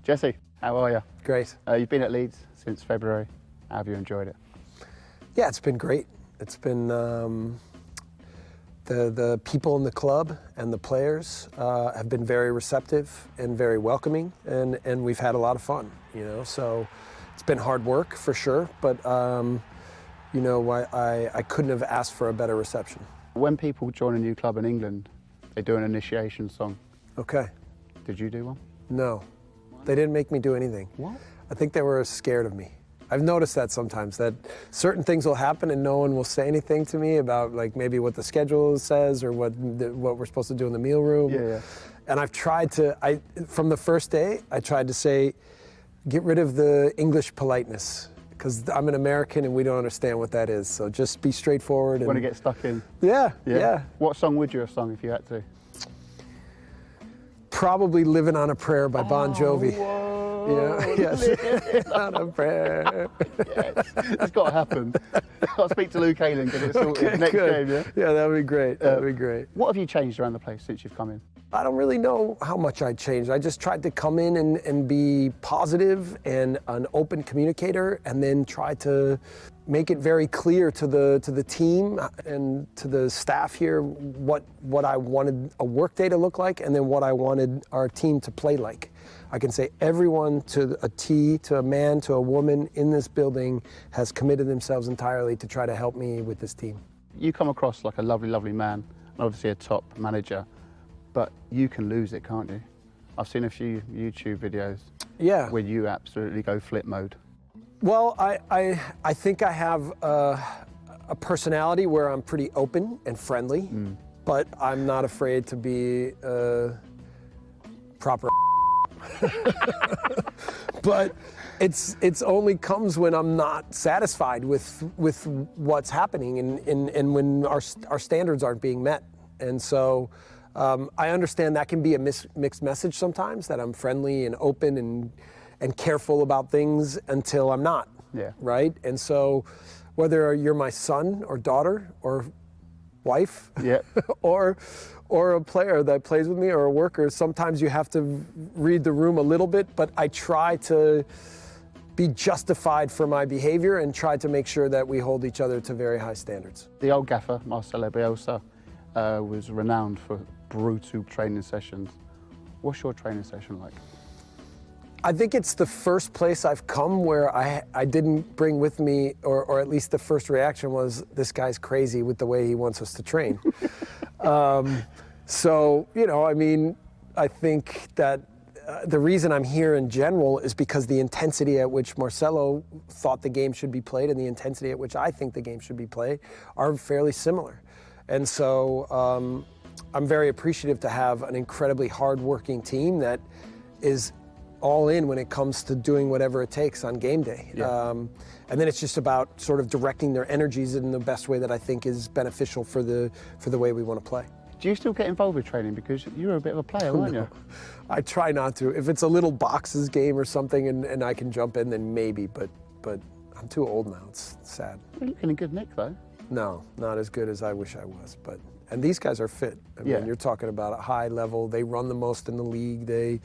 Jesse, how are you? Great. You've been at Leeds since February. How have you enjoyed it? Yeah, it's been great. It's been the people in the club and the players have been very receptive and very welcoming, and we've had a lot of fun. So it's been hard work for sure, but I couldn't have asked for a better reception. When people join a new club in England, they do an initiation song. Okay. Did you do one? No, they didn't make me do anything. What? I think they were scared of me. I've noticed that sometimes, that certain things will happen and no one will say anything to me about, like, maybe what the schedule says or what we're supposed to do in the meal room. Yeah. And I've tried to, from the first day, I tried to say, get rid of the English politeness, because I'm an American and we don't understand what that is. So just be straightforward. Want to get stuck in? Yeah. What song would you have sung if you had to? Probably Livin On A Prayer by Bon Jovi. Whoa. Yeah, yes. Livin On A Prayer. Yes, it's got to happen. I'll speak to Luke Ayling, get it sorted Okay, next good. game, yeah? Yeah, that would be great. That would be great. What have you changed around the place since you've come in? I don't really know how much I changed. I just tried to come in and be positive and an open communicator, and then try to make it very clear to the team and to the staff here what I wanted a work day to look like, and then what I wanted our team to play like. I can say everyone, to a T, to a man, to a woman in this building, has committed themselves entirely to try to help me with this team. You come across like a lovely, lovely man, and obviously a top manager, but you can lose it, can't you? I've seen a few YouTube videos where you absolutely go flip mode. Well, I think I have a personality where I'm pretty open and friendly, but I'm not afraid to be proper. But it's only comes when I'm not satisfied with what's happening and when our standards aren't being met. And so I understand that can be a mixed message sometimes, that I'm friendly and open and careful about things until I'm not. Yeah. Right? And so whether you're my son or daughter or wife, or a player that plays with me or a worker, sometimes you have to read the room a little bit, but I try to be justified for my behavior and try to make sure that we hold each other to very high standards. The old gaffer, Marcelo Bielsa, was renowned for brutal training sessions. What's your training session like? I think it's the first place I've come where I didn't bring with me, or at least the first reaction was, this guy's crazy with the way he wants us to train. So, I think that the reason I'm here in general is because the intensity at which Marcelo thought the game should be played and the intensity at which I think the game should be played are fairly similar. And so I'm very appreciative to have an incredibly hard-working team that is all in when it comes to doing whatever it takes on game day. Yeah. And then it's just about sort of directing their energies in the best way that I think is beneficial for the way we want to play. Do you still get involved with training? Because you were a bit of a player, weren't you? I try not to. If it's a little boxes game or something and I can jump in, then maybe, but I'm too old now. It's sad. You're looking in good nick, though. No, not as good as I wish I was, and these guys are fit. I mean, you're talking about a high level. They run the most in the league.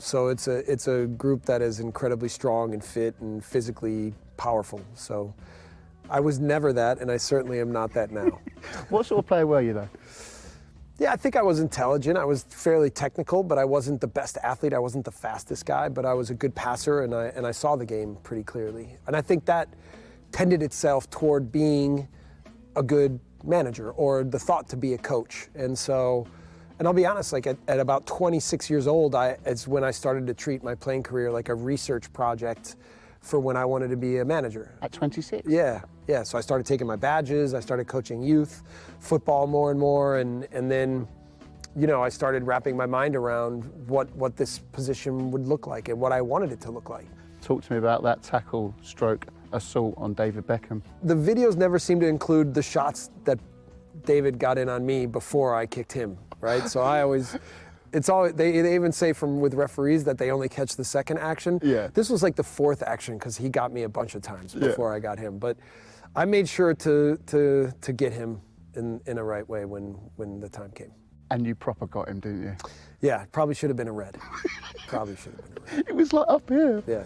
So it's a group that is incredibly strong and fit and physically powerful. So I was never that, and I certainly am not that now. What sort of player were you, though? Yeah, I think I was intelligent. I was fairly technical, but I wasn't the best athlete. I wasn't the fastest guy, but I was a good passer, and I saw the game pretty clearly. And I think that tended itself toward being a good manager, or the thought to be a coach. And so, and I'll be honest, like at about 26 years old, it's when I started to treat my playing career like a research project for when I wanted to be a manager. At 26? Yeah. So I started taking my badges, I started coaching youth football more and more, and then, I started wrapping my mind around what this position would look like and what I wanted it to look like. Talk to me about that tackle stroke assault on David Beckham. The videos never seem to include the shots that David got in on me before I kicked him, right? So I always, they even say with referees that they only catch the second action. Yeah. This was like the fourth action because he got me a bunch of times before I got him. But I made sure to get him in a right way when the time came. And you proper got him, didn't you? Yeah, probably should have been a red. Probably should have been a red. It was like up here. Yeah.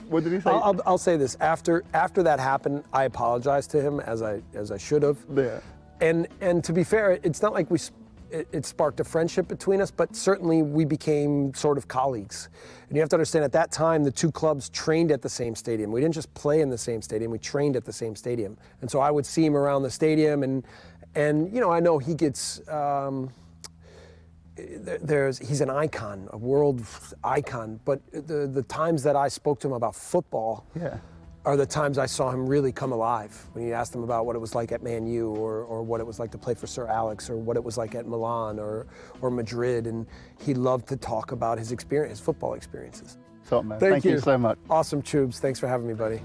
What did he say? I'll say this. After that happened, I apologized to him as I should have. Yeah. And to be fair, it's not like it sparked a friendship between us, but certainly we became sort of colleagues. And you have to understand, at that time, the two clubs trained at the same stadium. We didn't just play in the same stadium, we trained at the same stadium. And so I would see him around the stadium, and you know, I know he gets, he's an icon, a world icon, but the times that I spoke to him about football, are the times I saw him really come alive. When you asked him about what it was like at Man U, or what it was like to play for Sir Alex, or what it was like at Milan or Madrid, and he loved to talk about his experience, his football experiences. Top man. Thank you so much. Awesome, Tubes. Thanks for having me, buddy.